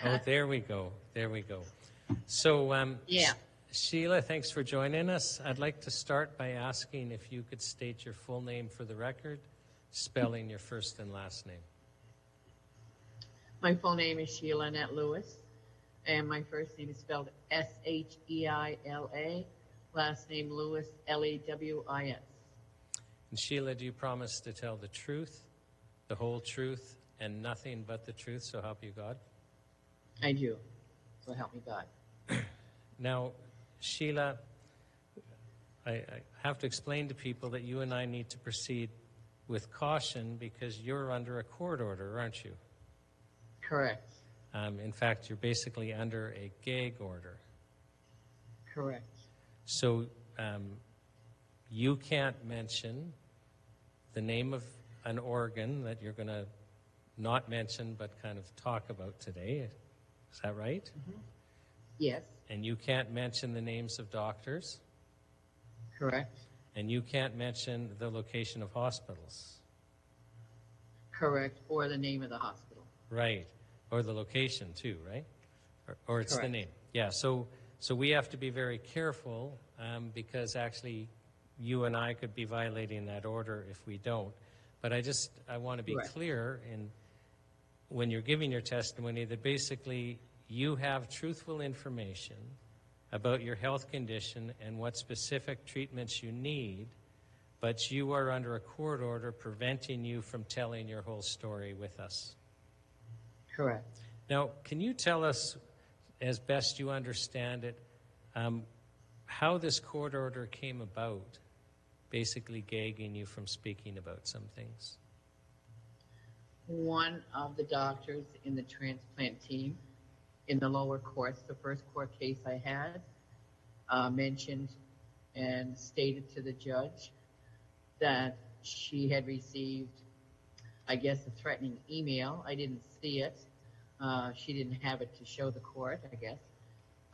Oh, there we go. There we go. So, Yeah. Sheila, thanks for joining us. I'd like to start by asking if you could state your full name for the record, spelling your first and last name. My full name is Sheila Annette Lewis, and my first name is spelled Sheila, last name Lewis, Lewis. And Sheila, do you promise to tell the truth, the whole truth, and nothing but the truth, so help you God? I do. So help me God. Now, Sheila, I have to explain to people that you and I need to proceed with caution because you're under a court order, aren't you? Correct. In fact, you're basically under a gag order. Correct. So you can't mention the name of an organ that you're going to not mention but kind of talk about today. Is that right? Mm-hmm. Yes. And you can't mention the names of doctors. Correct. And you can't mention the location of hospitals. Correct. Or the name of the hospital. Right. Or the location too, right? Or it's Correct. the name. Yeah. So we have to be very careful because actually you and I could be violating that order if we don't. But I want to be Correct. clear in when you're giving your testimony that basically you have truthful information about your health condition and what specific treatments you need, but you are under a court order preventing you from telling your whole story with us. Correct. Now, can you tell us, as best you understand it, how this court order came about, basically gagging you from speaking about some things? One of the doctors in the transplant team in the lower courts, the first court case I had, mentioned and stated to the judge that she had received, I guess, a threatening email. I didn't see it. She didn't have it to show the court, I guess.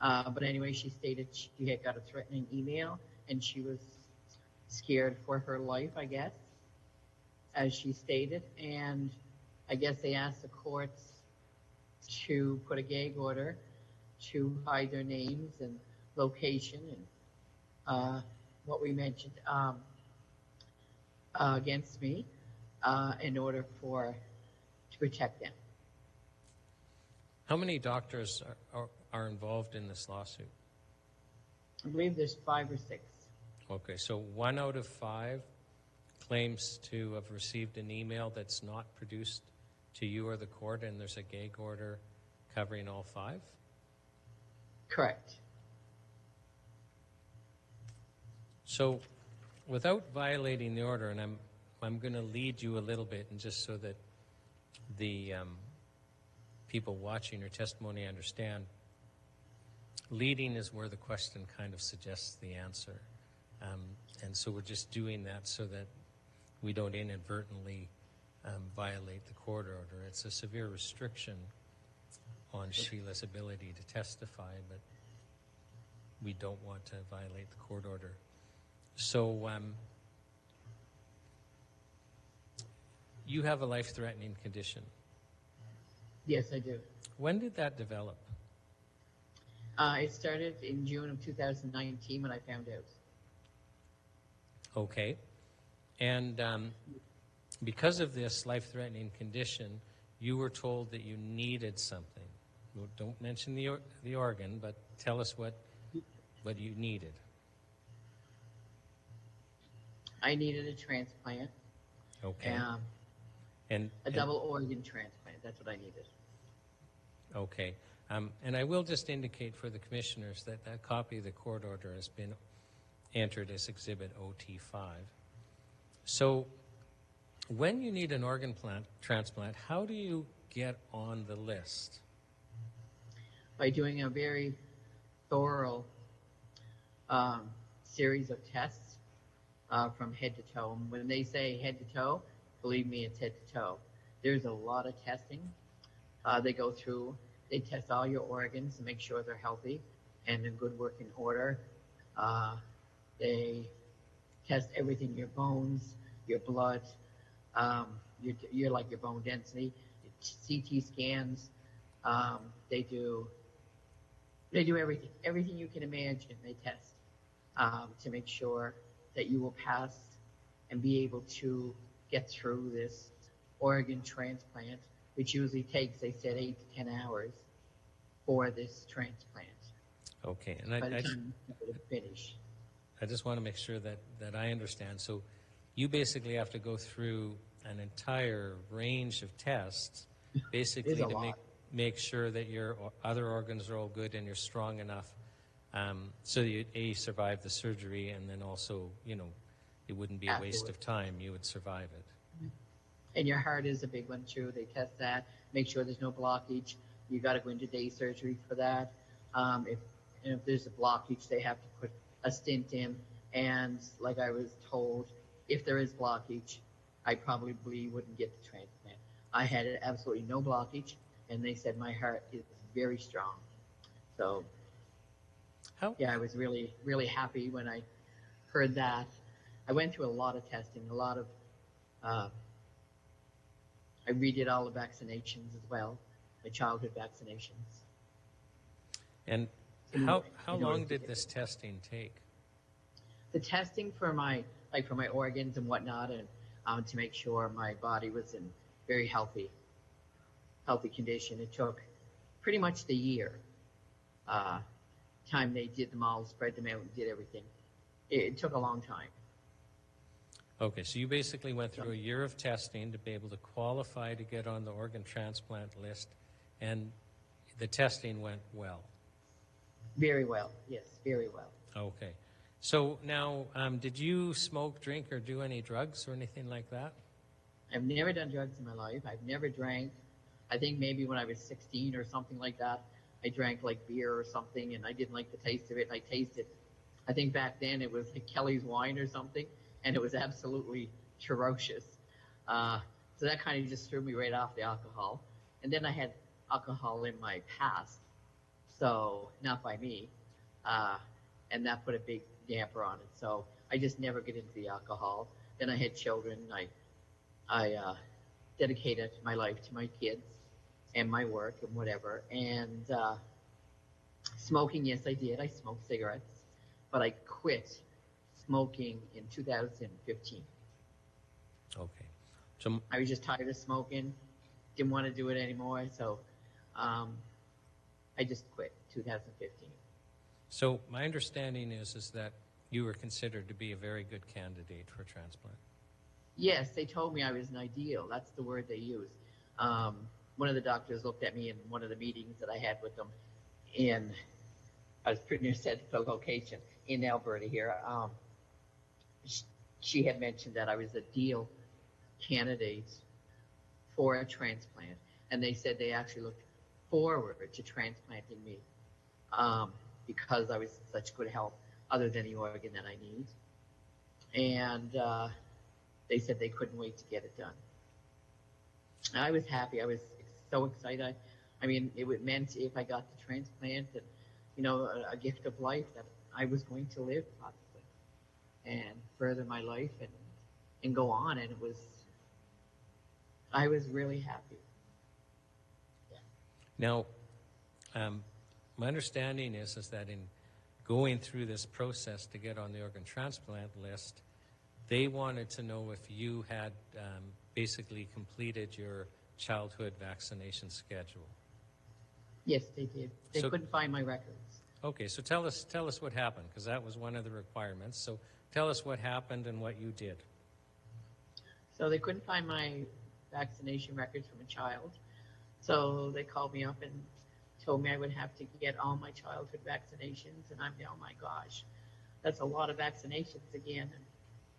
But anyway, she stated she had got a threatening email and she was scared for her life, I guess, as she stated. And I guess they asked the courts to put a gag order to hide their names and location and what we mentioned against me in order to protect them. How many doctors are involved in this lawsuit? I believe there's 5 or 6. Okay, so 1 out of 5 claims to have received an email that's not produced to you or the court, and there's a gag order covering all 5? Correct. So without violating the order, and I'm going to lead you a little bit, and just so that the people watching your testimony understand, leading is where the question kind of suggests the answer. And so we're just doing that so that we don't inadvertently violate the court order. It's a severe restriction on Sheila's ability to testify, but we don't want to violate the court order. So you have a life-threatening condition. Yes, I do. When did that develop? It started in June of 2019 when I found out. Okay. And because of this life-threatening condition, you were told that you needed something. Don't mention the organ, but tell us what you needed. I needed a transplant. Okay. And a double organ transplant. That's what I needed. Okay. And I will just indicate for the commissioners that a copy of the court order has been entered as Exhibit OT5. So when you need an organ transplant, how do you get on the list? By doing a very thorough series of tests from head to toe. And when they say head to toe, believe me, it's head to toe. There's a lot of testing. They go through, they test all your organs to make sure they're healthy and in good working order. They test everything, your bones, your blood, your bone density, CT scans, They do everything you can imagine. They test to make sure that you will pass and be able to get through this organ transplant, which usually takes, they said, 8 to 10 hours for this transplant. Okay, and By the time you finish. I just want to make sure that I understand. So you basically have to go through an entire range of tests, basically to make sure that your other organs are all good and you're strong enough so that you survive the surgery, and then also, it wouldn't be a waste of time. You would survive it. And your heart is a big one too. They test that, make sure there's no blockage. You got to go into day surgery for that. If there's a blockage, they have to put a stent in. And like I was told, if there is blockage, I probably wouldn't get the transplant. I had absolutely no blockage, and they said my heart is very strong. So, I was really, really happy when I heard that. I went through a lot of testing, I redid all the vaccinations as well, my childhood vaccinations. And how long did this testing take? The testing for my organs and whatnot, and to make sure my body was in very healthy condition. It took pretty much the year. Time they did them all, spread them out, and did everything. It took a long time. Okay, so you basically went through a year of testing to be able to qualify to get on the organ transplant list, and the testing went well. Very well, yes, very well. Okay. So now, did you smoke, drink, or do any drugs or anything like that? I've never done drugs in my life. I've never drank. I think maybe when I was 16 or something like that, I drank like beer or something, and I didn't like the taste of it, and I tasted. I think back then it was like Kelly's wine or something, and it was absolutely ferocious. So that kind of just threw me right off the alcohol. And then I had alcohol in my past, so not by me, and that put a big damper on it. So I just never get into the alcohol. Then I had children. I dedicated my life to my kids and my work and whatever. And smoking, yes, I did. I smoked cigarettes, but I quit smoking in 2015. Okay. So I was just tired of smoking, didn't want to do it anymore, so I just quit 2015. So my understanding is that you were considered to be a very good candidate for transplant. Yes, they told me I was an ideal. That's the word they used. One of the doctors looked at me in one of the meetings that I had with them I was pretty near said the location in Alberta here. She had mentioned that I was a deal candidate for a transplant, and they said they actually looked forward to transplanting me because I was in such good health, other than the organ that I need. And they said they couldn't wait to get it done. And I was happy. I was so excited. I mean, it meant if I got the transplant, that, a gift of life, that I was going to live possibly and further my life and go on. And I was really happy. Yeah. Now, my understanding is that in going through this process to get on the organ transplant list, they wanted to know if you had basically completed your childhood vaccination schedule. Yes, they did. They couldn't find my records. Okay, so tell us what happened, because that was one of the requirements. So tell us what happened and what you did. So they couldn't find my vaccination records from a child. So they called me up and told me I would have to get all my childhood vaccinations. And I'm, oh my gosh, that's a lot of vaccinations again. And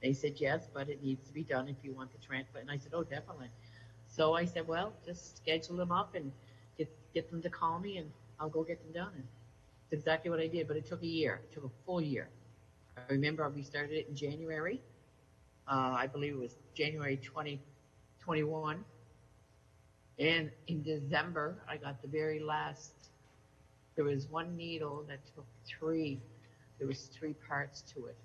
they said, yes, but it needs to be done if you want the transplant. And I said, oh, definitely. So I said, well, just schedule them up and get them to call me, and I'll go get them done. And it's exactly what I did, but it took a year. It took a full year. I remember we started it in January. I believe it was January 2021. And in December, I got the very last. There was one needle that took three. There was 3 parts to it.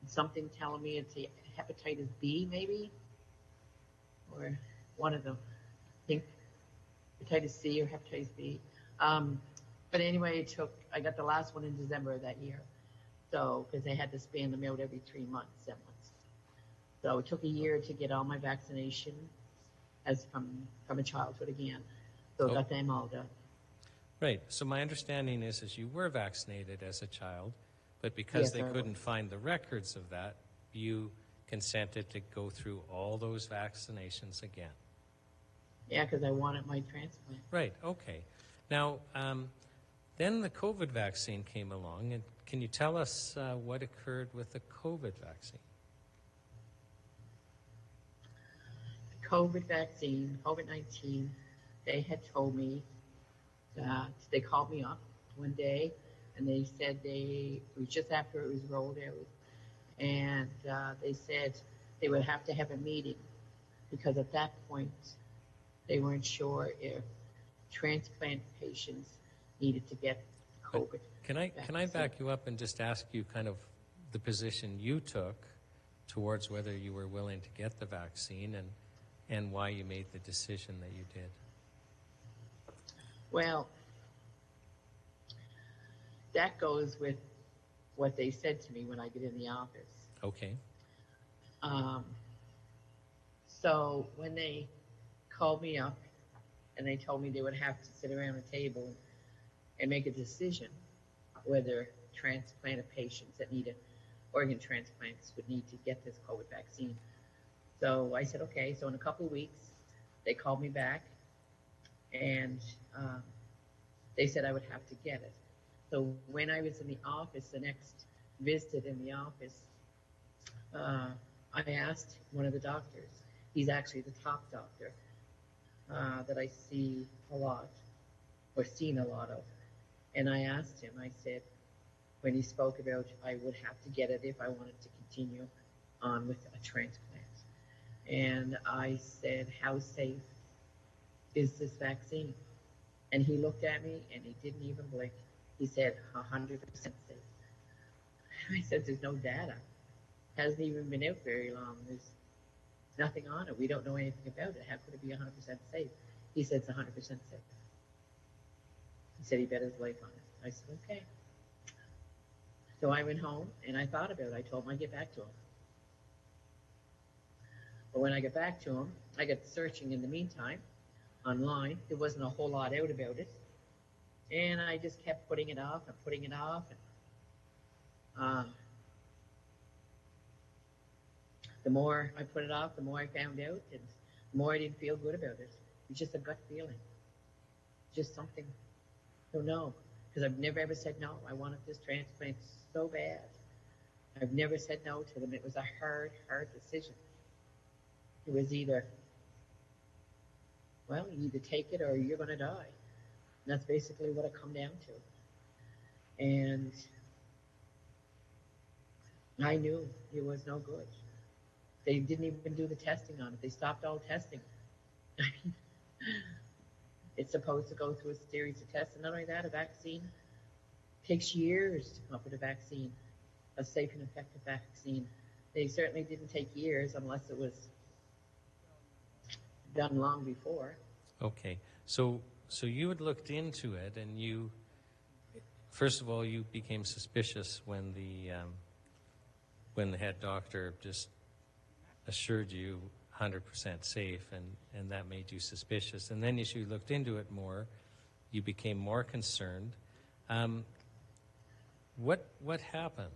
Something telling me it's a hepatitis B, maybe, or one of them. I think hepatitis C or hepatitis B. But anyway, I got the last one in December of that year. So, because they had to span them out every 3 months, 7 months. So it took a year to get all my vaccination as from a childhood again. So I got them all done. Right. So my understanding is you were vaccinated as a child, but because Yes, they I couldn't was. find the records of that, you consented to go through all those vaccinations again. Yeah, because I wanted my transplant. Right. Okay. Now, then the COVID vaccine came along, and can you tell us what occurred with the COVID vaccine? The COVID vaccine, COVID-19, they had told me that they called me up one day and they said it was just after it was rolled out, and they said they would have to have a meeting because at that point they weren't sure if transplant patients needed to get COVID. Can I back you up and just ask you kind of the position you took towards whether you were willing to get the vaccine and why you made the decision that you did? Well, that goes with what they said to me when I get in the office. Okay. So when they called me up and they told me they would have to sit around a table and make a decision whether transplanted patients that needed organ transplants would need to get this COVID vaccine. So I said, okay. So in a couple of weeks, they called me back and they said I would have to get it. So when I was in the office, the next visit in the office, I asked one of the doctors, he's actually the top doctor that I see a lot, or seen a lot of, and I asked him, I said, when he spoke about I would have to get it if I wanted to continue on with a transplant. And I said, how safe is this vaccine? And he looked at me and he didn't even blink. He said, 100% safe. And I said, there's no data. Hasn't even been out very long. There's nothing on it. We don't know anything about it. How could it be 100% safe? He said, it's 100% safe. He said he bet his life on it. I said, okay. So I went home and I thought about it. I told him I'd get back to him. But when I got back to him, I got searching in the meantime online. There wasn't a whole lot out about it. And I just kept putting it off and putting it off. And the more I put it off, the more I found out, and the more I didn't feel good about it. It was just a gut feeling. Just something, I don't know. Because I've never ever said no. I wanted this transplant so bad. I've never said no to them. It was a hard, hard decision. It was either, well, you either take it or you're going to die. And that's basically what it come down to. And I knew it was no good. They didn't even do the testing on it. They stopped all testing. I mean, it's supposed to go through a series of tests. And not only that, a vaccine takes years to come up with a vaccine, a safe and effective vaccine. They certainly didn't take years unless it was done long before. Okay. So you had looked into it, and you, first of all, you became suspicious when the head doctor just assured you 100% safe, and that made you suspicious. And then as you looked into it more, you became more concerned. What happened?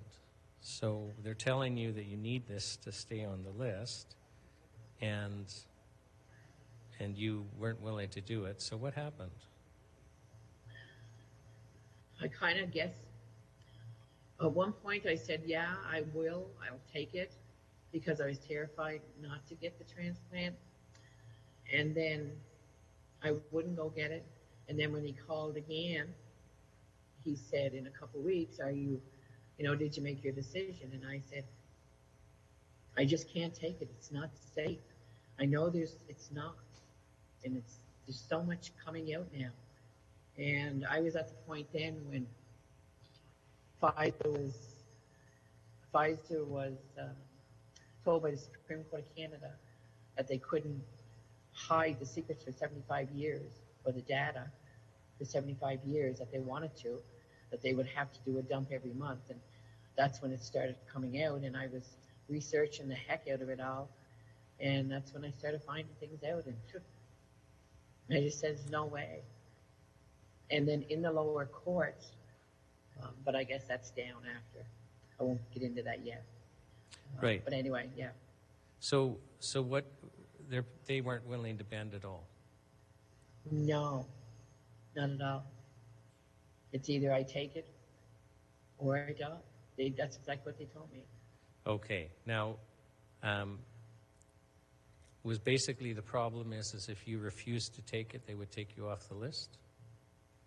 So they're telling you that you need this to stay on the list, and you weren't willing to do it. So what happened? I kind of guess. At one point I said, yeah, I will. I'll take it, because I was terrified not to get the transplant. And then I wouldn't go get it. And then when he called again, he said, in a couple of weeks, did you make your decision? And I said, I just can't take it. It's not safe. I know it's not. And there's so much coming out now. And I was at the point then when Pfizer was told by the Supreme Court of Canada that they couldn't hide the secrets for 75 years or the data for 75 years that they wanted to, that they would have to do a dump every month. And that's when it started coming out, and I was researching the heck out of it all. And that's when I started finding things out, and I just said, no way. And then in the lower courts, but I guess that's down after. I won't get into that yet. Right. But anyway, yeah. So what? They weren't willing to bend at all. No, not at all. It's either I take it or I don't. That's exactly what they told me. Okay. Now, was basically the problem is if you refused to take it, they would take you off the list?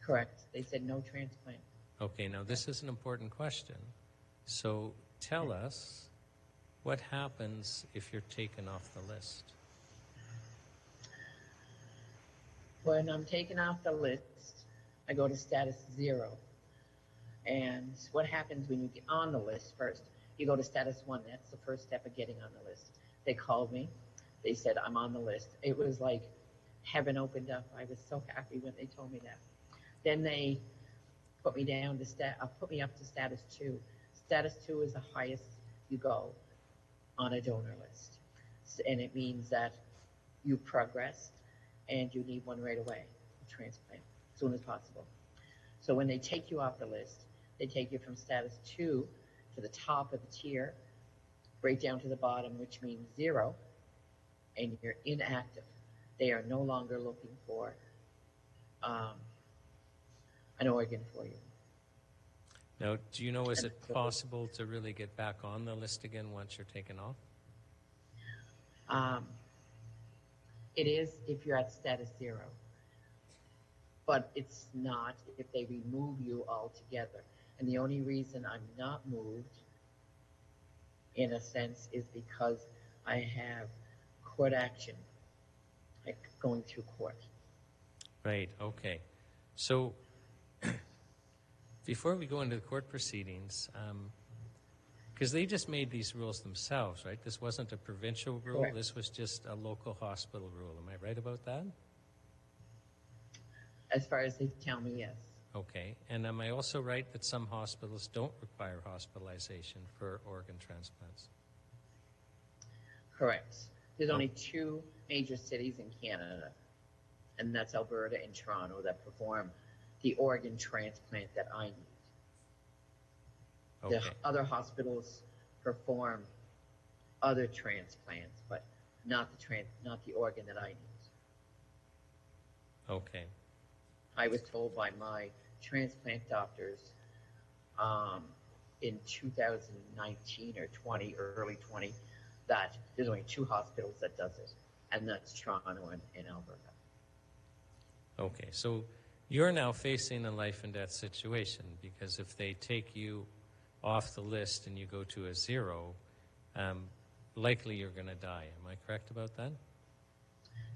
Correct. They said no transplant. Okay. Now, this is an important question. So tell us, what happens if you're taken off the list? When I'm taken off the list, I go to status 0. And what happens when you get on the list first? You go to status 1. That's the first step of getting on the list. They called me. They said, I'm on the list. It was like heaven opened up. I was so happy when they told me that. Then they put me down to put me up to status 2. Status 2 is the highest you go on a donor list. And it means that you progressed and you need one right away, a transplant, as soon as possible. So when they take you off the list, they take you from status 2 to the top of the tier, right down to the bottom, which means 0, and you're inactive. They are no longer looking for an organ for you. Now, do you know, is it possible to really get back on the list again once you're taken off? It is if you're at status 0, but it's not if they remove you altogether. And the only reason I'm not moved, in a sense, is because I have court action, like going through court. Right, okay. So before we go into the court proceedings, because they just made these rules themselves, right? This wasn't a provincial rule. Correct. This was just a local hospital rule. Am I right about that? As far as they tell me, yes. Okay. And am I also right that some hospitals don't require hospitalization for organ transplants? Correct. There's only 2 major cities in Canada, and that's Alberta and Toronto, that perform the organ transplant that I need. Okay. The other hospitals perform other transplants, but not the organ that I need. Okay. I was told by my transplant doctors in 2019 or 20, early 20, that there's only 2 hospitals that does it, and that's Toronto and Alberta. Okay. So you're now facing a life and death situation, because if they take you off the list and you go to a 0, likely you're going to die. Am I correct about that?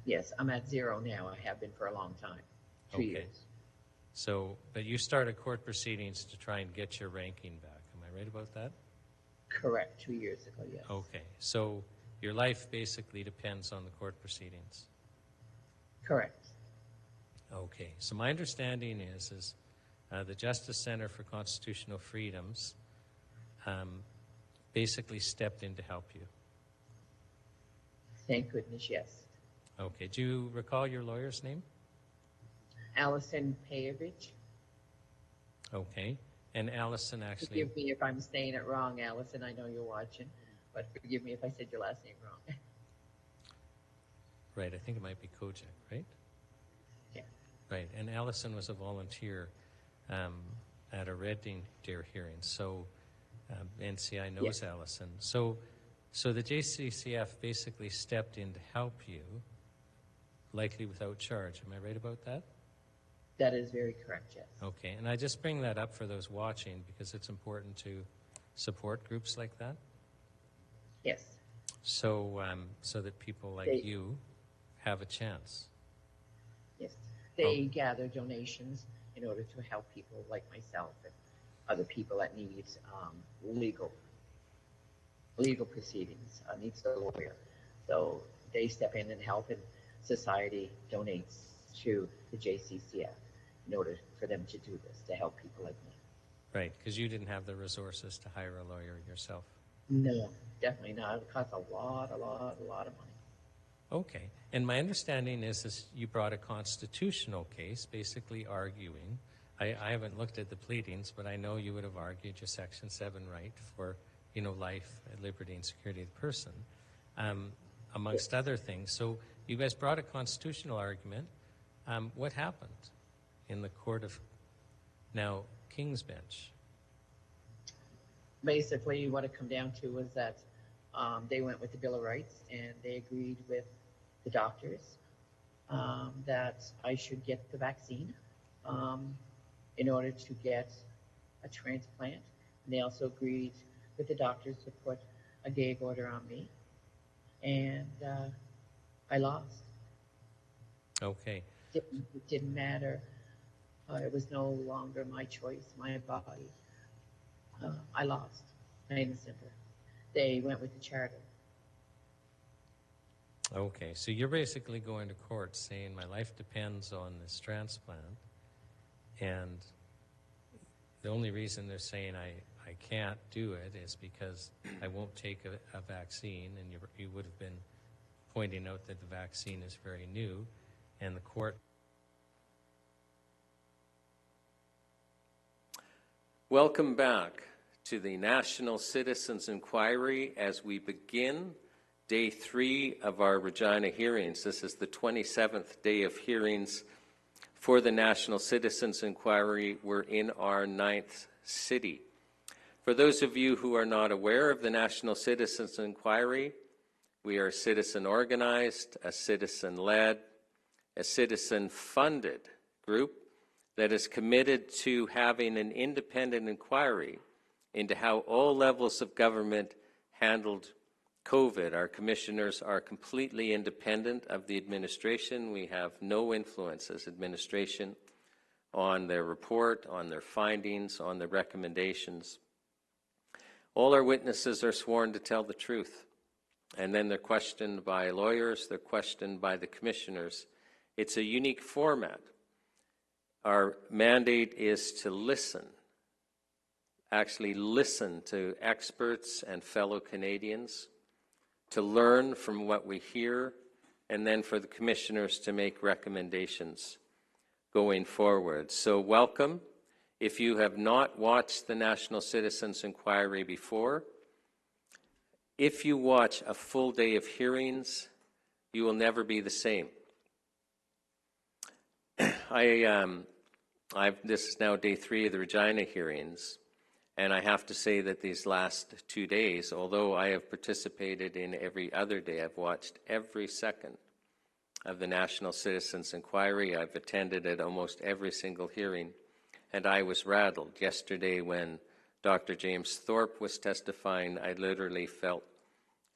Yes, I'm at 0 now. I have been for a long time, 2 years. So, but you started court proceedings to try and get your ranking back. Am I right about that? Correct, 2 years ago, yes. Okay. So your life basically depends on the court proceedings. Correct. Okay. So my understanding is the Justice Center for Constitutional Freedoms basically stepped in to help you. Thank goodness, yes. Okay. Do you recall your lawyer's name? Allison Payovich. Okay. And Allison actually... Forgive me if I'm saying it wrong, Allison. I know you're watching, but forgive me if I said your last name wrong. Right. I think it might be Kojak, right? Yeah. Right. And Allison was a volunteer at a Red Deer hearing. So NCI knows Yeah. Allison. So the JCCF basically stepped in to help you, likely without charge. Am I right about that? That is very correct, yes. Okay. And I just bring that up for those watching because it's important to support groups like that. Yes. So so that people like you have a chance. Yes. They gather donations in order to help people like myself and other people that need legal proceedings, needs a lawyer. So they step in and help, and society donates to the JCCF in order for them to do this, to help people like me. Right, because you didn't have the resources to hire a lawyer yourself. No, definitely not. It costs a lot of money. Okay, and my understanding is you brought a constitutional case, basically arguing. I haven't looked at the pleadings, but I know you would have argued your Section 7 right for, life, liberty, and security of the person, amongst other things. So you guys brought a constitutional argument. What happened in the court of now King's Bench? Basically, what it come down to was that they went with the Bill of Rights, and they agreed with the doctors that I should get the vaccine in order to get a transplant. And they also agreed with the doctors to put a gag order on me, and I lost. Okay. It didn't matter. It was no longer my choice, my body. I lost, plain and simple. They went with the charter. Okay, so you're basically going to court saying my life depends on this transplant, and the only reason they're saying I can't do it is because I won't take a vaccine, and you would have been pointing out that the vaccine is very new, and the court... Welcome back to the National Citizens Inquiry as we begin Day 3 of our Regina hearings. This is the 27th day of hearings for the National Citizens Inquiry. We're in our 9th city. For those of you who are not aware of the National Citizens Inquiry, we are a citizen-organized, a citizen-led, a citizen-funded group that is committed to having an independent inquiry into how all levels of government handled COVID. Our commissioners are completely independent of the administration. We have no influence as administration on their report, on their findings, on their recommendations. All our witnesses are sworn to tell the truth, and then they're questioned by lawyers, they're questioned by the commissioners. It's a unique format. Our mandate is to listen, actually listen to experts and fellow Canadians, to learn from what we hear, and then for the commissioners to make recommendations going forward. So welcome. If you have not watched the National Citizens Inquiry before, if you watch a full day of hearings, you will never be the same. This is now day 3 of the Regina hearings, and I have to say that these last 2 days, although I have participated in every other day, I've watched every second of the National Citizens Inquiry. I've attended at almost every single hearing, and I was rattled. Yesterday when Dr. James Thorpe was testifying, I literally felt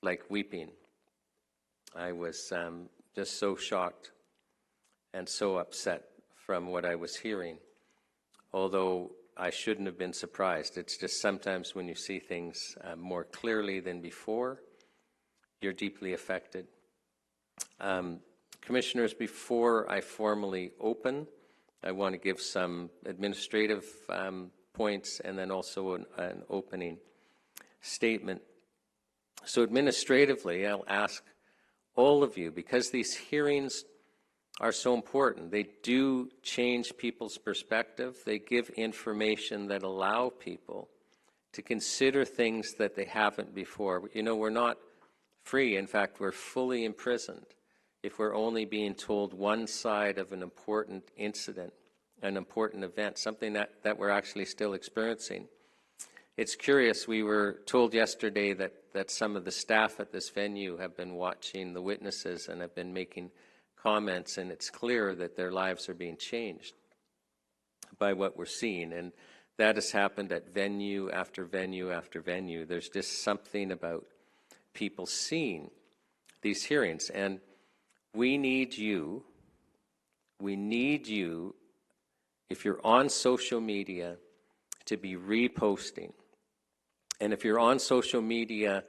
like weeping. I was just so shocked and so upset from what I was hearing, although I shouldn't have been surprised. It's just sometimes when you see things more clearly than before, you're deeply affected. Commissioners, before I formally open, I want to give some administrative points and then also an opening statement. So administratively, I'll ask all of you, because these hearings are so important. They do change people's perspective. They give information that allow people to consider things that they haven't before. You know, we're not free. In fact, we're fully imprisoned if we're only being told one side of an important incident, an important event, something that we're actually still experiencing. It's curious, we were told yesterday that some of the staff at this venue have been watching the witnesses and have been making comments, and it's clear that their lives are being changed by what we're seeing, and that has happened at venue after venue after venue. There's just something about people seeing these hearings, and we need you, if you're on social media, to be reposting. And if you're on social media,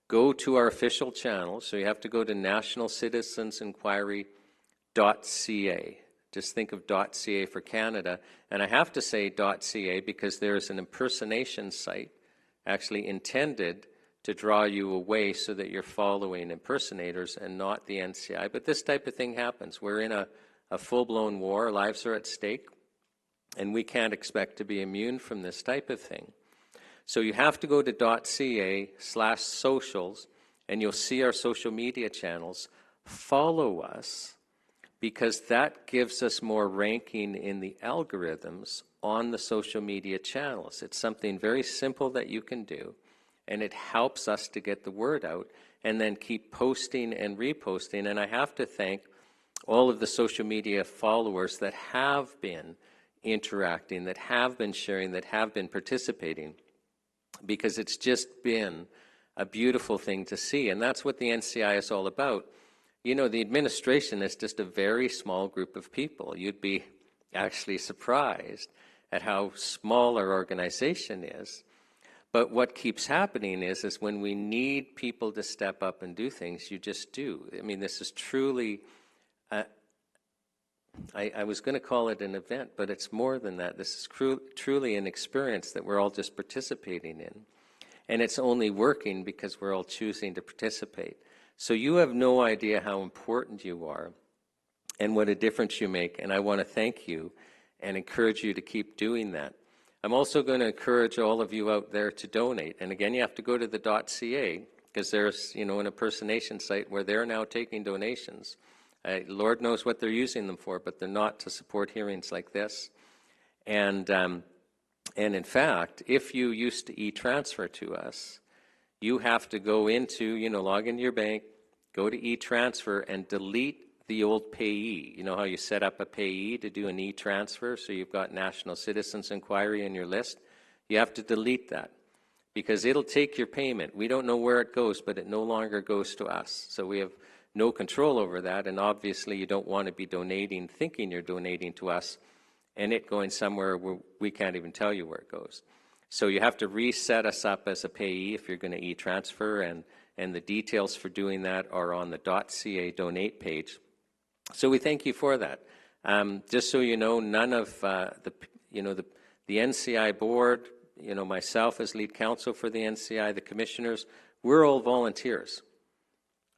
go to our official channel. So you have to go to nationalcitizensinquiry.ca. Just think of .ca for Canada. And I have to say .ca because there is an impersonation site actually intended to draw you away so that you're following impersonators and not the NCI. But this type of thing happens. We're in a full-blown war. Lives are at stake. And we can't expect to be immune from this type of thing. So you have to go to .ca/socials, and you'll see our social media channels. Follow us, because that gives us more ranking in the algorithms on the social media channels. It's something very simple that you can do, and it helps us to get the word out and then keep posting and reposting. And I have to thank all of the social media followers that have been interacting, that have been sharing, that have been participating, because it's just been a beautiful thing to see. And that's what the NCI is all about. You know, the administration is just a very small group of people. You'd be actually surprised at how small our organization is. But what keeps happening is when we need people to step up and do things, you just do. I mean, this is truly, I was going to call it an event, but it's more than that. This is truly an experience that we're all just participating in. And it's only working because we're all choosing to participate. So you have no idea how important you are and what a difference you make. And I want to thank you and encourage you to keep doing that. I'm also going to encourage all of you out there to donate. And again, you have to go to the .ca, because there's, you know, an impersonation site where they're now taking donations. Lord knows what they're using them for, but they're not to support hearings like this. And in fact, if you used to e-transfer to us, you have to go into, you know, log into your bank, go to e-transfer and delete the old payee. You know how you set up a payee to do an e-transfer, so you've got National Citizens Inquiry in your list? You have to delete that, because it'll take your payment. We don't know where it goes, but it no longer goes to us. So we have no control over that, and obviously you don't want to be donating, thinking you're donating to us, and it going somewhere where we can't even tell you where it goes. So you have to reset us up as a payee if you're going to e-transfer, and the details for doing that are on the .ca donate page. So we thank you for that. Just so you know, none of the NCI board, you know, myself as lead counsel for the NCI, the commissioners, we're all volunteers.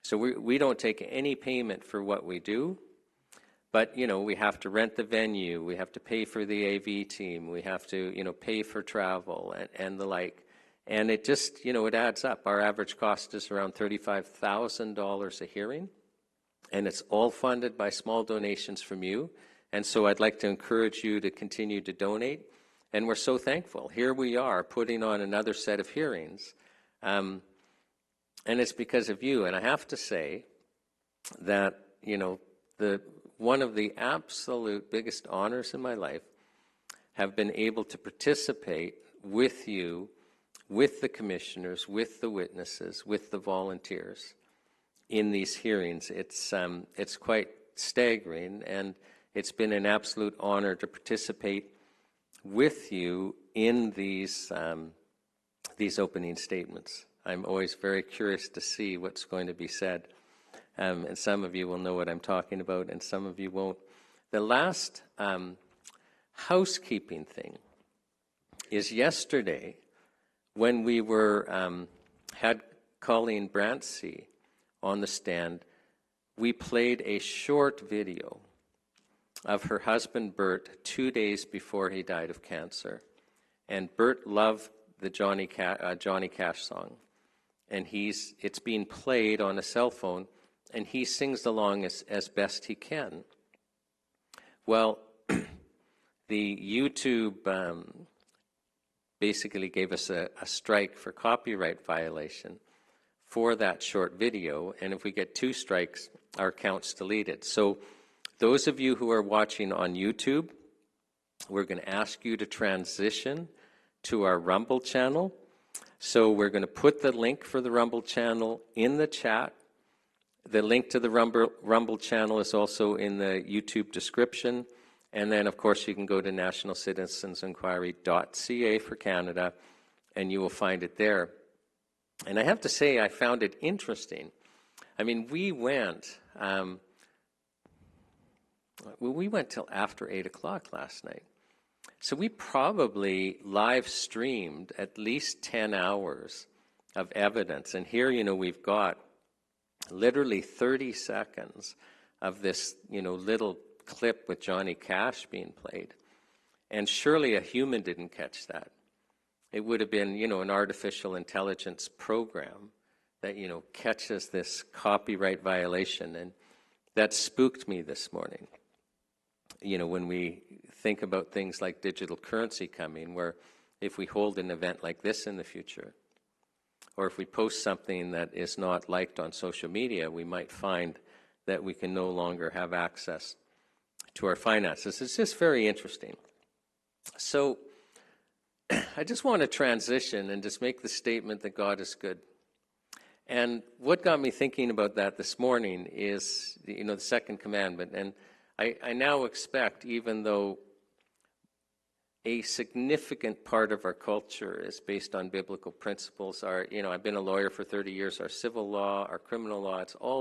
So we don't take any payment for what we do. But, you know, we have to rent the venue, we have to pay for the AV team, we have to, you know, pay for travel and the like. And it just, you know, it adds up. Our average cost is around $35,000 a hearing, and it's all funded by small donations from you. And so I'd like to encourage you to continue to donate. And we're so thankful. Here we are putting on another set of hearings. And it's because of you. And I have to say that, you know, one of the absolute biggest honors in my life have been able to participate with you, with the commissioners, with the witnesses, with the volunteers in these hearings. It's quite staggering, and it's been an absolute honor to participate with you in these opening statements. I'm always very curious to see what's going to be said. And some of you will know what I'm talking about, and some of you won't. The last housekeeping thing is yesterday, when we had Colleen Brantsey on the stand, we played a short video of her husband Bert 2 days before he died of cancer. And Bert loved the Johnny Cash song, and it's being played on a cell phone, and he sings along as best he can. Well, the YouTube basically gave us a strike for copyright violation for that short video, and if we get 2 strikes, our account's deleted. So those of you who are watching on YouTube, we're going to ask you to transition to our Rumble channel. So we're going to put the link for the Rumble channel in the chat. The link to the Rumble channel is also in the YouTube description. And then, of course, you can go to nationalcitizensinquiry.ca for Canada, and you will find it there. And I have to say, I found it interesting. I mean, we went, Well, we went till after 8 o'clock last night. So we probably live streamed at least 10 hours of evidence. And here, we've got literally 30 seconds of this, little clip with Johnny Cash being played. And surely a human didn't catch that. It would have been, an artificial intelligence program that, catches this copyright violation. And that spooked me this morning. When we think about things like digital currency coming, where if we hold an event like this in the future, or if we post something that is not liked on social media, we might find that we can no longer have access to our finances. It's just very interesting. So I just want to transition and just make the statement that God is good. And what got me thinking about that this morning is, the second commandment. And I now expect, even though a significant part of our culture is based on biblical principles, I've been a lawyer for 30 years, our civil law, our criminal law, it's all